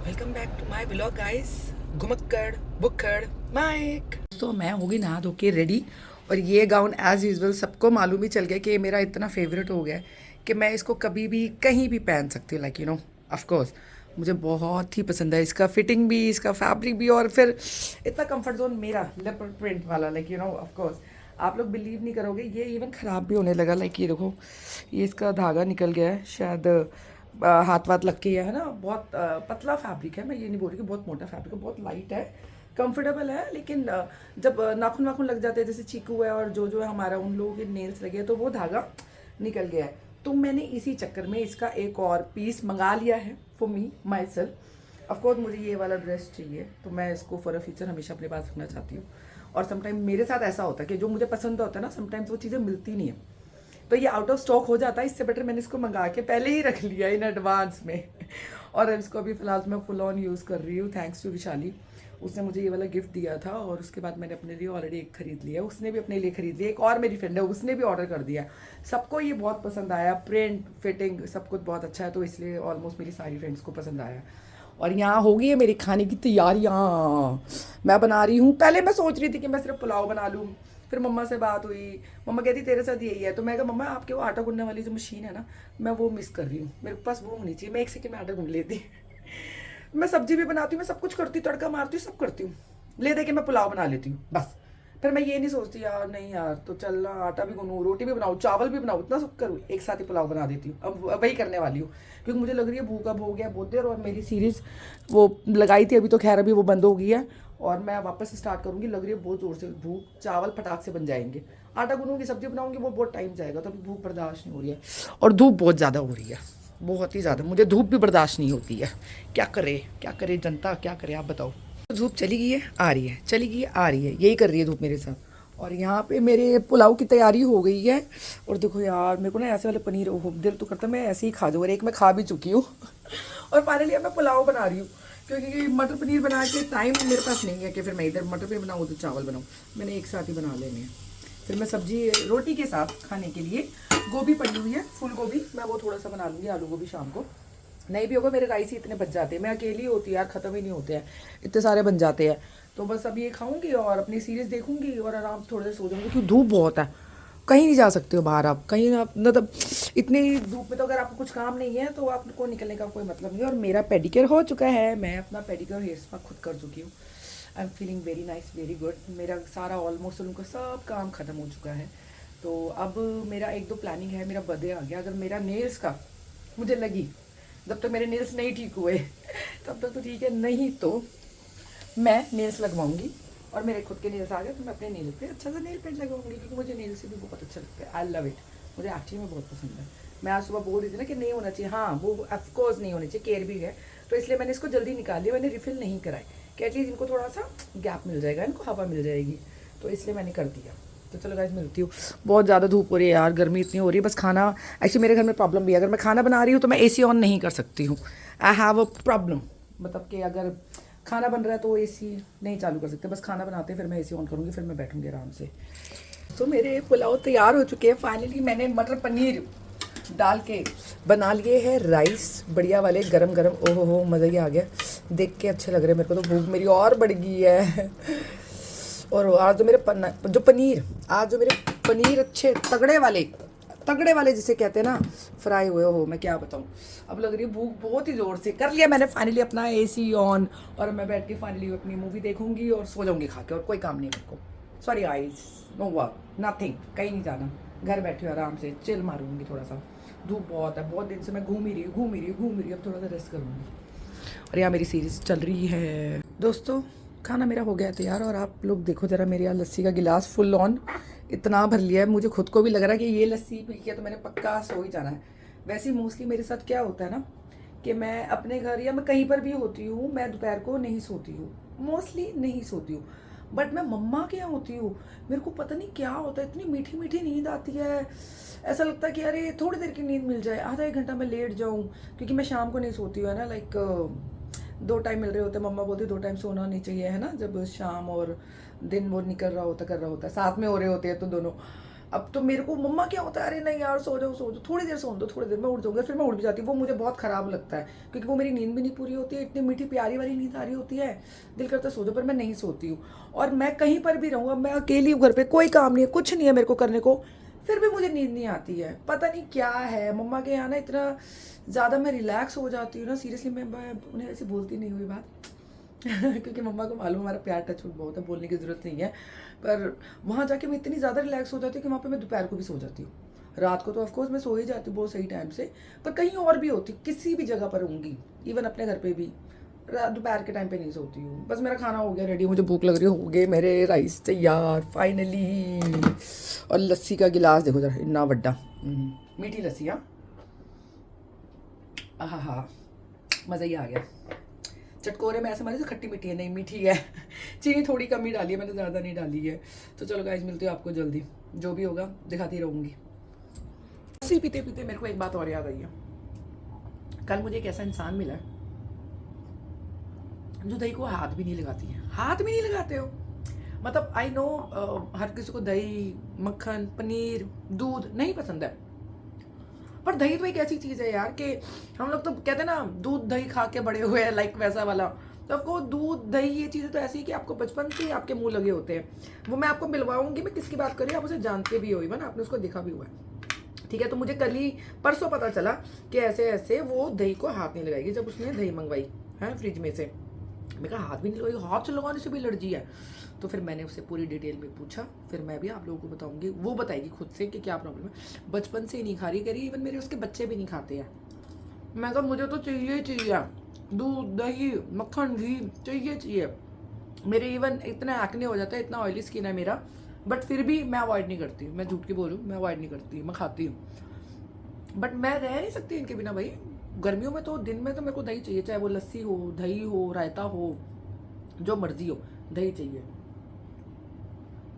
Welcome back to my blog guys. घुमक्कड़ बुक्कड़ माइक। तो मैं होगी नहा धो के रेडी और ये गाउन एज यूजुअल सबको मालूम ही चल गया कि ये मेरा इतना फेवरेट हो गया है कि मैं इसको कभी भी कहीं भी पहन सकती हूँ। Like you know of course मुझे बहुत ही पसंद है इसका फिटिंग भी, इसका फैब्रिक भी, और फिर इतना कंफर्ट जोन मेरा लेपर्ड प्रिंट वाला। Like you know of course आप लोग बिलीव नहीं करोगे, ये इवन ख़राब भी होने लगा। लाइक ये देखो, ये इसका धागा निकल गया है शायद, हाथ वाथ लग के है ना। बहुत पतला फैब्रिक है, मैं ये नहीं बोल रही कि बहुत मोटा फैब्रिक है, बहुत लाइट है, कंफर्टेबल है। लेकिन जब नाखून वाखून लग जाते हैं, जैसे चीकू है और जो है हमारा, उन लोगों के नेल्स लगे हैं, तो वो धागा निकल गया है। तो मैंने इसी चक्कर में इसका एक और पीस मंगा लिया है for me my self. Of course मुझे ये वाला ड्रेस चाहिए, तो मैं इसको फॉर अ फ्यूचर हमेशा अपने पास रखना चाहती हूँ। और समटाइम मेरे साथ ऐसा होता है कि जो मुझे पसंद होता है ना, समटाइम्स वो चीज़ें मिलती नहीं है, तो ये आउट ऑफ स्टॉक हो जाता है। इससे बेटर मैंने इसको मंगा के पहले ही रख लिया इन एडवांस में और इसको अभी फिलहाल मैं फुल ऑन यूज़ कर रही हूँ, थैंक्स टू विशाली। उसने मुझे ये वाला गिफ्ट दिया था और उसके बाद मैंने अपने लिए ऑलरेडी एक खरीद लिया, उसने भी अपने लिए खरीद लिया, एक और मेरी फ्रेंड है उसने भी ऑर्डर कर दिया। सबको ये बहुत पसंद आया, प्रिंट फिटिंग सब कुछ बहुत अच्छा है, तो इसलिए ऑलमोस्ट मेरी सारी फ्रेंड्स को पसंद आया। और यहाँ हो गई है मेरी खाने की तैयारियाँ, मैं बना रही हूँ। पहले मैं सोच रही थी कि मैं सिर्फ पुलाव बना लूँ, फिर मम्मा से बात हुई, मम्मा कहती तेरे साथ यही है, तो मैं कहा मम्मा आपके वो आटा गूंदने वाली जो मशीन है ना, मैं वो मिस कर रही हूँ, मेरे पास वो होनी चाहिए, मैं एक सेकंड में आटा गूंद लेती। मैं सब्जी भी बनाती हूँ, मैं सब कुछ करती हूँ, तड़का मारती हूँ, सब करती हूँ, ले दे के मैं पुलाव बना लेती हूँ बस। फिर मैं ये नहीं सोचती यार, नहीं यार तो चल आटा भी गूंदूँ, रोटी भी बनाऊँ, चावल भी बनाऊँ, इतना सब करूँ, एक साथ ही पुलाव बना देती हूँ। अब वही करने वाली हूँ क्योंकि मुझे लग रही है भूख अब हो गया बहुत देर, और मेरी सीरीज़ वो लगाई थी अभी, तो खैर अभी वो बंद हो गई है और मैं वापस से स्टार्ट करूँगी। लग रही है बहुत ज़ोर से भूख, चावल फटाक से बन जाएंगे, आटा गूंदूँगी, सब्जी बनाऊँगी, वो बहुत टाइम जाएगा, तो अभी भूख बर्दाश्त नहीं हो रही है। और धूप बहुत ज़्यादा हो रही है, बहुत ही ज़्यादा, मुझे धूप भी बर्दाश्त नहीं होती है। क्या करे जनता, क्या करे आप बताओ। धूप चली गई है आ रही है, चली गई है आ रही है, यही कर रही है धूप मेरे साथ। और यहाँ पे मेरे पुलाव की तैयारी हो गई है। और देखो यार, मेरे को ना ऐसे वाले पनीर दिल तो करता है मैं ऐसे ही खा जाऊँ, और एक मैं खा भी चुकी हूँ और फाइनली अब मैं पुलाव बना रही हूँ, क्योंकि मटर पनीर बना के टाइम मेरे पास नहीं है कि फिर मैं इधर मटर पनीर बनाऊँ उधर चावल बनाऊँ, मैंने एक साथ ही बना लेने हैं। फिर मैं सब्जी रोटी के साथ खाने के लिए गोभी पड़ी हुई है, फूल गोभी, मैं वो थोड़ा सा बना लूँगी, आलू गोभी शाम को। नहीं भी होगा, मेरे राइस ही इतने बच जाते हैं, मैं अकेली होती है यार, ख़त्म ही नहीं होते हैं, इतने सारे बन जाते हैं। तो बस अब ये खाऊंगी और अपनी सीरीज़ देखूंगी और आराम से थोड़ी देर सो जाऊंगी, क्योंकि धूप बहुत है, कहीं नहीं जा सकते हो बाहर आप, कहीं आप मतलब इतनी धूप में तो अगर आपको कुछ काम नहीं है तो आपको निकलने का कोई मतलब नहीं है। और मेरा पेडिक्योर हो चुका है, मैं अपना पेडिक्योर हेयर स्पा खुद कर चुकी हूँ। I am feeling very nice, very good. मेरा सारा ऑलमोस्ट उनका सब काम ख़त्म हो चुका है। तो अब मेरा एक दो प्लानिंग है, मेरा बर्थडे आ गया, अगर मेरा नेल्स का मुझे लगी, जब तक मेरे नेल्स नहीं ठीक हुए तब तक तो ठीक है, नहीं तो मैं नेल्स लगवाऊंगी। और मेरे खुद के नेल्स आ गए तो मैं अपने नेल पे अच्छा सा नेल पेंट लगवाऊंगी, क्योंकि मुझे नेल से भी बहुत अच्छा लगता है, आई लव इट, मुझे एक्चुअली में बहुत पसंद है। मैं आज सुबह बोल रही थी ना कि नहीं होना चाहिए, हाँ वो ऑफकोर्स नहीं होनी चाहिए, केयर भी है, तो इसलिए मैंने इसको जल्दी निकाल लिया, मैंने रिफिल नहीं कराई कि एटलीस्ट इनको थोड़ा सा गैप मिल जाएगा, इनको हवा मिल जाएगी, तो इसलिए मैंने कर दिया। तो चलो गाइस मिलती हूँ। बहुत ज़्यादा धूप हो रही है यार, गर्मी इतनी हो रही है, बस खाना, एक्चुअली मेरे घर में प्रॉब्लम भी है, अगर मैं खाना बना रही हूँ तो मैं एसी ऑन नहीं कर सकती हूँ, आई हैव अ प्रॉब्लम, मतलब कि अगर खाना बन रहा है तो एसी नहीं चालू कर सकते, बस खाना बनाते हैं फिर मैं एसी ऑन करूँगी, फिर मैं बैठूँगी आराम से। तो मेरे पुलाव तैयार हो चुके हैं फाइनली, मैंने मटर पनीर डाल के बना लिए हैं राइस बढ़िया वाले, गरम गरम, ओहो हो मज़ा ही आ गया, देख के अच्छे लग रहे हैं मेरे को, तो भूख मेरी और बढ़ गई है। और आज जो मेरे आज जो मेरे पनीर अच्छे तगड़े वाले जिसे कहते हैं ना, फ्राई हुए हो, मैं क्या बताऊँ। अब लग रही है भूख बहुत ही ज़ोर से, कर लिया मैंने फाइनली अपना एसी ऑन, और मैं बैठ के फाइनली अपनी मूवी देखूंगी और सो जाऊंगी खा के, और कोई काम नहीं मेरे को, sorry eyes, no work, nothing, कहीं नहीं जाना, घर बैठे आराम से चिल मारूंगी थोड़ा सा। धूप बहुत है, बहुत दिन से मैं घूम ही रही हूँ, अब थोड़ा सा रेस्ट करूँगी। और यहाँ मेरी सीरीज़ चल रही है। दोस्तों खाना मेरा हो गया है तैयार, और आप लोग देखो ज़रा, मेरे यहाँ लस्सी का गिलास फुल ऑन इतना भर लिया है, मुझे खुद को भी लग रहा है कि ये लस्सी पी के तो मैंने पक्का सो ही जाना है। वैसे मोस्टली मेरे साथ क्या होता है ना, कि मैं अपने घर या मैं कहीं पर भी होती हूँ, मैं दोपहर को नहीं सोती हूँ, मोस्टली नहीं सोती हूँ, बट मैं मम्मा के यहाँ होती हूँ, मेरे को पता नहीं क्या होता है, इतनी मीठी मीठी नींद आती है, ऐसा लगता है कि अरे थोड़ी देर की नींद मिल जाए, आधा एक घंटा मैं लेट जाऊँ, क्योंकि मैं शाम को नहीं सोती हूँ, है ना, लाइक दो टाइम मिल रहे होते हैं, मम्मा बोलती दो टाइम सोना नहीं चाहिए, है ना, जब शाम और दिन वो निकल रहा होता कर रहा होता है, साथ में हो रहे होते हैं तो दोनों। अब तो मेरे को मम्मा क्या होता है, अरे नहीं यार सो जाओ थोड़ी देर सो दो, थोड़ी देर में उठ जाऊंगा, फिर मैं उठ भी जाती हूँ। वो मुझे बहुत ख़राब लगता है क्योंकि वो मेरी नींद भी नहीं पूरी होती है, इतनी मीठी प्यारी वाली नींद आ रही होती है, दिल करता है सो जाओ, पर मैं नहीं सोती हूँ। और मैं कहीं पर भी रहूँ, अब मैं अकेली हूँ घर पर, कोई काम नहीं है, कुछ नहीं है मेरे को करने को, फिर भी मुझे नींद नहीं आती है। पता नहीं क्या है, मम्मा के यहाँ ना इतना ज़्यादा मैं रिलैक्स हो जाती हूँ ना, सीरियसली मैं उन्हें ऐसी बोलती नहीं हुई बात क्योंकि मम्मा को मालूम हमारा प्यार टच बहुत है, बोलने की ज़रूरत नहीं है। पर वहाँ जाके मैं इतनी ज़्यादा रिलैक्स हो जाती हूँ कि वहाँ पे मैं दोपहर को भी सो जाती हूँ। रात को तो ऑफकोर्स मैं सो ही जाती हूँ बहुत सही टाइम से, पर कहीं और भी होती, किसी भी जगह पर होंगी, इवन अपने घर पे भी दोपहर के टाइम पे नहीं सोती हूँ। बस मेरा खाना हो गया रेडी, मुझे भूख लग रही हो गए मेरे राइस तैयार फाइनली। और लस्सी का गिलास देखो जरा, इतना बड़ा मीठी लस्सी। हाँ हाँ, मज़ा ही आ गया। चटकोरे में ऐसे मारे तो खट्टी मीठी है, नहीं मीठी है चीनी थोड़ी कम ही डाली है मैंने, ज़्यादा नहीं डाली है। तो चलो गाइस, मिलती हूँ आपको जल्दी, जो भी होगा दिखाती रहूँगी। लस्सी पीते पीते मेरे को एक बात और याद आई है। कल मुझे एक ऐसा इंसान मिला जो दही को हाथ भी नहीं लगाती है। हाथ भी नहीं लगाते हो मतलब, आई नो हर किसी को दही, मक्खन, पनीर, दूध नहीं पसंद है, पर दही तो एक ऐसी चीज़ है यार कि हम लोग तो कहते हैं ना दूध दही खा के बड़े हुए हैं, लाइक वैसा वाला। तो आपको दूध दही ये चीज़ें तो ऐसी है कि आपको बचपन से ही आपके मुंह लगे होते हैं। वो मैं आपको मिलवाऊंगी, मैं किसकी बात कर रही हूँ, आप उसे जानते भी हो, इवन आपने उसको देखा भी हुआ है, ठीक है। तो मुझे कल ही परसों पता चला कि ऐसे ऐसे वो दही को हाथ नहीं लगाएगी। जब उसने दही मंगवाई है फ्रिज में से, मैं कहा हाथ भी नहीं लगाएगी, हाथ से लगाने से भी एलर्जी है। तो फिर मैंने उससे पूरी डिटेल में पूछा, फिर मैं भी आप लोगों को बताऊंगी, वो बताएगी खुद से कि क्या प्रॉब्लम है। बचपन से ही नहीं खा रही, करी इवन मेरे उसके बच्चे भी नहीं खाते हैं। मैं कहा मुझे तो चाहिए ही चाहिए, दूध दही मक्खन घी चाहिए। मेरे इवन इतना एक्ने हो जाता है, इतना ऑयली स्किन है मेरा, बट फिर भी मैं अवॉइड नहीं करती। मैं झूठ के बोलूँ, मैं अवॉइड नहीं करती, मैं खाती हूँ, बट मैं रह नहीं सकती इनके बिना भाई। गर्मियों में तो दिन में तो मेरे को दही चाहिए, चाहे वो लस्सी हो, दही हो, रायता हो, जो मर्जी हो, दही चाहिए।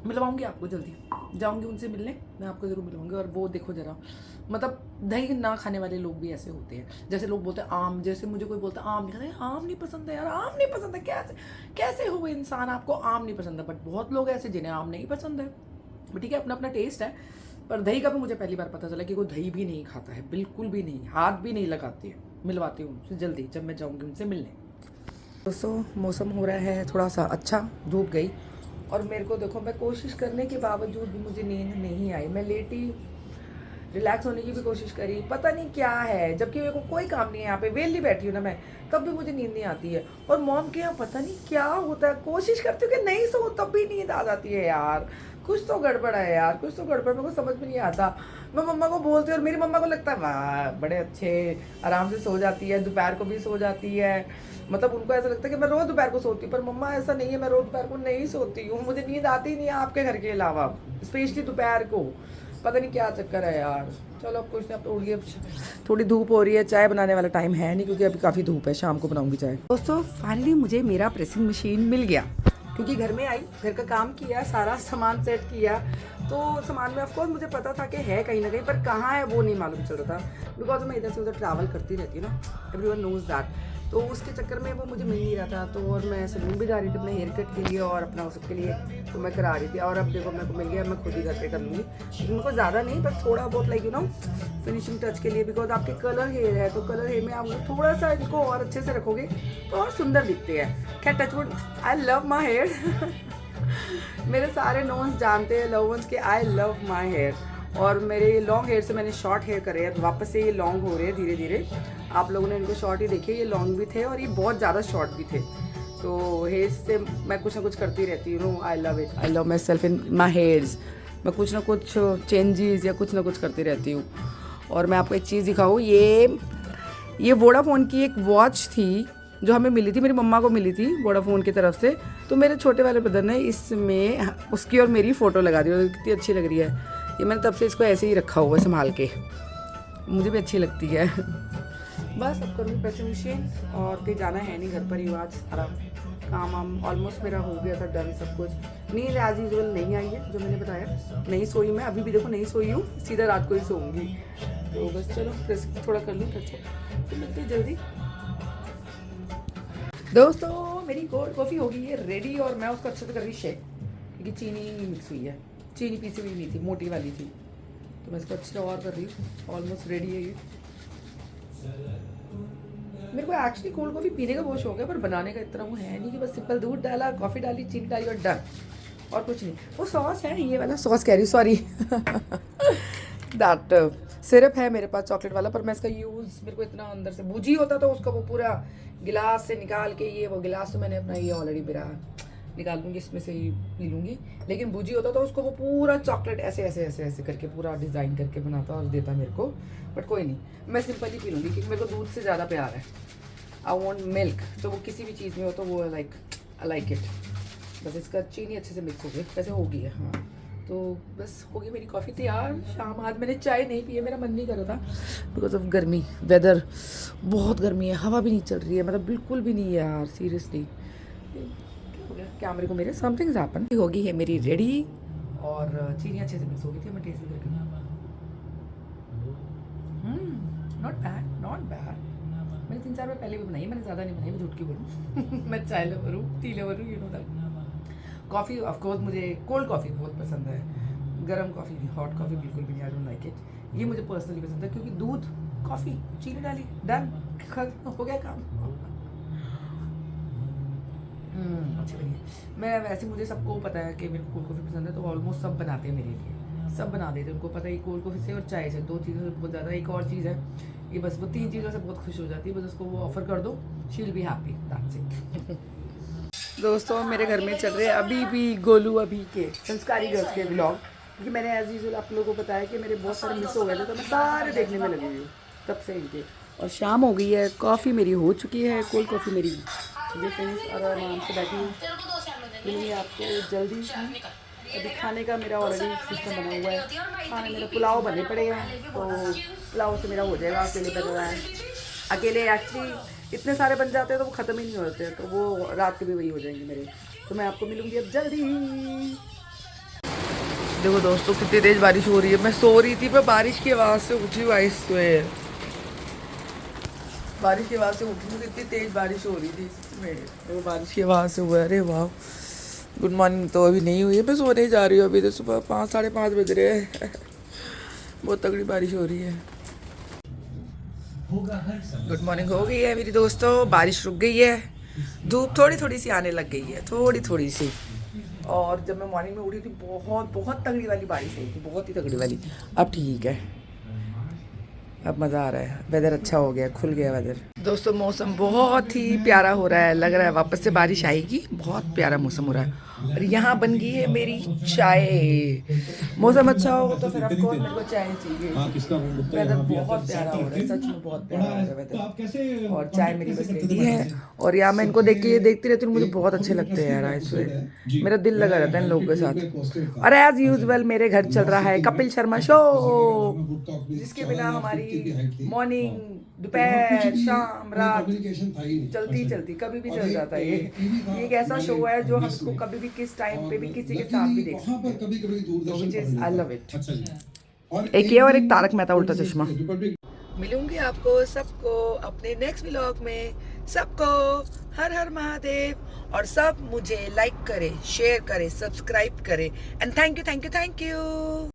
मिलवाऊंगी आपको जल्दी, जाऊंगी उनसे मिलने, मैं आपको ज़रूर मिलवाऊंगी। और वो देखो ज़रा, मतलब दही ना खाने वाले लोग भी ऐसे होते हैं। जैसे लोग बोलते हैं आम, जैसे मुझे कोई बोलता है आम नहीं खाता, आम नहीं पसंद है यार, आम नहीं पसंद है, कैसे हो इंसान, आपको आम नहीं पसंद है। बट बहुत लोग ऐसे जिन्हें आम नहीं पसंद है, ठीक है, अपना अपना टेस्ट है। पर दही का भी मुझे पहली बार पता चला कि वो दही भी नहीं खाता है, बिल्कुल भी नहीं, हाथ भी नहीं लगाती है। मिलवाती हूँ उनसे जल्दी, जब मैं जाऊँगी उनसे मिलने। दोस्तों मौसम हो रहा है थोड़ा सा अच्छा, धूप गई, और मेरे को देखो, मैं कोशिश करने के बावजूद भी मुझे नींद नहीं आई। मैं लेटी, रिलैक्स होने की भी कोशिश करी, पता नहीं क्या है, जबकि मेरे को कोई काम नहीं है, यहाँ पे वेली बैठी हूँ ना मैं, तब भी मुझे नींद नहीं आती है। और मॉम के यहाँ पता नहीं क्या होता है, कोशिश करती हूँ कि नहीं सो, तब भी नींद आ जाती है यार। कुछ तो गड़बड़ है यार, कुछ तो गड़बड़, मेरे को समझ में नहीं आता। मैं मम्मा को बोलती हूँ और मेरी मम्मा को लगता है वाह बड़े अच्छे, आराम से सो जाती है, दोपहर को भी सो जाती है। मतलब उनको ऐसा लगता है कि मैं रोज़ दोपहर को सोती हूँ, पर मम्मा ऐसा नहीं है, मैं रोज़ दोपहर को नहीं सोती हूँ, मुझे नींद आती ही नहीं है आपके घर के अलावा, स्पेशली दोपहर को। पता नहीं क्या चक्कर है यार। चलो अब कुछ नहीं, अब तो उड़िए, थोड़ी धूप हो रही है, चाय बनाने वाला टाइम है नहीं क्योंकि अभी काफ़ी धूप है, शाम को बनाऊंगी चाय। दोस्तों फाइनली मुझे मेरा प्रेसिंग मशीन मिल गया, क्योंकि घर में आई, घर का काम किया, सारा सामान सेट किया, तो सामान में ऑफकोर्स मुझे पता था कि है कहीं ना कहीं, पर कहाँ है वो नहीं मालूम चल रहा था, बिकॉज मैं इधर से उधर ट्रैवल करती रहती हूँ ना, एवरीवन नोज दैट। तो उसके चक्कर में वो मुझे मिल नहीं रहा था। तो और मैं सैलून भी जा रही थी अपने हेयर कट के लिए और अपना सबके लिए, तो मैं करा रही थी। और अब देखो मेरे को मिल गया, मैं खुद ही घर पे कर लूँगी, मेरे को ज़्यादा नहीं, बस थोड़ा बहुत like you know finishing touch के लिए, बिकॉज आपके कलर हेयर है, तो कलर हेयर में आप थोड़ा सा इनको और अच्छे से रखोगे तो और सुंदर दिखते हैं। खैर touchwood, I love my hair मेरे सारे नोन्स जानते हैं, लव वंस के, आई लव माई हेयर। और मेरे लॉन्ग हेयर से मैंने शॉर्ट हेयर करे हैं, वापस से ये लॉन्ग हो रहे हैं धीरे धीरे। आप लोगों ने इनको शॉर्ट ही देखे, ये लॉन्ग भी थे और ये बहुत ज़्यादा शॉर्ट भी थे। तो हेयर से मैं कुछ ना कुछ करती रहती हूँ, I love it, I love my self in my hairs. मैं कुछ ना कुछ चेंजेस या कुछ ना कुछ करती रहती हूँ। और मैं आपको एक चीज़ दिखाऊँ, ये वोडाफोन की एक वॉच थी जो हमें मिली थी, मेरी मम्मा को मिली थी वोडाफोन की तरफ से। तो मेरे छोटे वाले ब्रदर ने इसमें उसकी और मेरी फ़ोटो लगा दी, और कितनी अच्छी लग रही है। ये मैंने तब से इसको ऐसे ही रखा हुआ है संभाल के, मुझे भी अच्छी लगती है। बस अब करूँगी प्रेसिंग मशीन, और कहीं जाना है नहीं, घर पर ही आज सारा काम वाम ऑलमोस्ट मेरा हो गया था डन सब कुछ। नींद एज यूजुअल नहीं आई है, जो मैंने बताया, नहीं सोई मैं, अभी भी देखो नहीं सोई हूँ, सीधा रात को ही सोऊंगी। तो बस चलो प्रेसिंग थोड़ा कर लूँ, अच्छा फिर मिलते जल्दी। दोस्तों मेरी कोल्ड कॉफ़ी हो गई है रेडी, और मैं उसको अच्छे से कर रही शेक, क्योंकि चीनी मिक्स हुई है। चीनी पीसी हुई नहीं थी, मोटी वाली थी। तो मैं इसको अच्छे से और कर रही हूँ। ऑलमोस्ट रेडी है ये। मेरे को एक्चुअली कोल्ड कॉफ़ी पीने का बहुत शौक है, पर बनाने का इतना वो है नहीं कि बस सिंपल दूध डाला, कॉफ़ी डाली, चीनी डाली और डन, और कुछ नहीं। वो सॉस है, ये वाला सॉस कह रही, सॉरी दैट सिरप है मेरे पास चॉकलेट वाला, पर मैं इसका यूज़, मेरे को इतना अंदर से बूझी होता तो उसका वो पूरा गिलास से निकाल के, ये वो गिलास तो मैंने अपना ये ऑलरेडी मेरा निकाल लूँगी, इसमें से ही पी लूँगी। लेकिन बूझी होता तो उसको वो पूरा चॉकलेट ऐसे ऐसे ऐसे ऐसे करके पूरा डिज़ाइन करके बनाता और देता मेरे को। बट कोई नहीं, मैं सिंपल ही पी लूँगी क्योंकि मेरे को दूध से ज़्यादा प्यार है। आई वॉन्ट मिल्क, तो वो किसी भी चीज़ में हो तो वो लाइक आई लाइक इट। बस इसका चीनी अच्छे से मिक्स हो गई, वैसे हो गई है हाँ। तो बस हो गई मेरी कॉफ़ी तैयार। शाम, आज मैंने चाय नहीं पी है, मेरा मन नहीं कर रहा था बिकॉज ऑफ गर्मी, वेदर बहुत गर्मी है, हवा भी नहीं चल रही है, मतलब बिल्कुल भी नहीं है यार, सीरियसली। क्या हो गया कैमरे को मेरे, समथिंग्स हैपन। हो गई है मेरी रेडी और चीनी अच्छे से मिक्स हो गई थी। मैं टेस्ट करके, नॉट बैड, नॉट बैड। मैंने 3-4 बार पहले भी बनाई, मैंने ज़्यादा नहीं बनाई, मैं झूठ की बोलूँ मैं चाय लवर हूँ, टी लवर हूँ, you know that. Coffee of course मुझे कोल्ड कॉफ़ी बहुत पसंद है, गर्म कॉफ़ी नहीं, हॉट कॉफ़ी बिल्कुल भी नहीं, आई डोंट लाइक इट। ये मुझे पर्सनली पसंद है क्योंकि दूध, कॉफ़ी, चीनी डाली, डन, खत्म हो गया काम। अच्छी बनी है। मैं वैसे, मुझे सबको पता है कि मेरे को कोल्ड कॉफ़ी पसंद है, तो ऑलमोस्ट सब बनाते हैं मेरे लिए, सब बना देते हैं। उनको पता है कोल्ड कॉफ़ी से और चाय से 2 चीज़ों से बहुत ज़्यादा। एक और चीज़ है ये, बस वो 3 चीज़ों से बहुत खुश हो जाती है, बस उसको वो ऑफ़र कर दो, she will be happy, that's it. दोस्तों मेरे घर में चल रहे हैं अभी भी गोलू अभी के संस्कारी गर्ल्स के व्लॉग, क्योंकि मैंने एज यूजुअल आप लोगों को बताया कि मेरे बहुत सारे मिस हो गए थे, तो मैं सारे देखने में लगी हुई हूँ तब से इनके। और शाम हो गई है, कॉफ़ी मेरी हो चुकी है, कोल्ड कॉफ़ी मेरी ये फिनिश, और आराम से बैठी हूँ। मिलूँगी आपको जल्दी। अभी खाने का मेरा ऑलरेडी सिस्टम बना हुआ है, खाने मेरा पुलाव बने पड़े हैं, तो पुलाव से मेरा हो जाएगा। अकेले बन रहा है, अकेले एक्चुअली इतने सारे बन जाते हैं तो वो ख़त्म ही नहीं होते, तो वो रात के भी वही हो जाएंगे मेरे। तो मैं आपको मिलूँगी अब जल्दी। देखो दोस्तों कितनी तेज़ बारिश हो रही है। मैं सो रही थी, पर बारिश की आवाज़ से उठी हूँ, आई स्वेयर, बारिश की आवाज़ से उठी हूँ, कितनी तेज़ बारिश हो रही थी वो बारिश की आवाज़ से हुआ। अरे वाह, गुड मॉर्निंग तो अभी नहीं हुई है, मैं सोने जा रही हूँ अभी, तो सुबह 5, 5:30 बज रहे हैं बहुत तगड़ी बारिश हो रही है। गुड मॉर्निंग हो गई है मेरी दोस्तों, बारिश रुक गई है, धूप थोड़ी थोड़ी सी आने लग गई है, थोड़ी थोड़ी सी। और जब मैं मॉर्निंग में उठी थी बहुत बहुत तगड़ी वाली बारिश हुई थी, बहुत ही तगड़ी वाली। अब ठीक है, अब मज़ा आ रहा है, वेदर अच्छा हो गया, खुल गया वेदर। दोस्तों मौसम बहुत ही प्यारा हो रहा है, लग रहा है वापस से बारिश आएगी, बहुत प्यारा मौसम हो रहा है। और यहाँ बन गई है मेरी चाय। मौसम अच्छा हो तो फिर ऑफकोर्स मेरे को चाय चाहिए। वेदर बहुत प्यारा हो रहा है, सच में बहुत प्यारा हो रहा है वेदर। और चाय मेरी बस रेडी है, और यहाँ मैं इनको देख के ये देखती रहती हूँ, मुझे बहुत अच्छे लगते हैं यार, इसमें मेरा दिल लगा रहता है इन लोगों के साथ। और एज यूजुअल मेरे घर चल रहा है कपिल शर्मा शो, जिसके बिना हमारी मॉर्निंग, दोपहर, शाम, रात चलती चलती कभी भी चल जाता है। ये एक ऐसा शो है जो हम इसको कभी भी, किस टाइम पे भी, किसी के साथ भी देख सकते हैं, which is I love it. एक ये और एक तारक मेहता उल्टा चश्मा। मिलूंगी आपको सबको अपने नेक्स्ट व्लॉग में, सबको हर हर महादेव। और सब मुझे लाइक करें, शेयर करें, सब्सक्राइब करें, and thank you thank you thank you.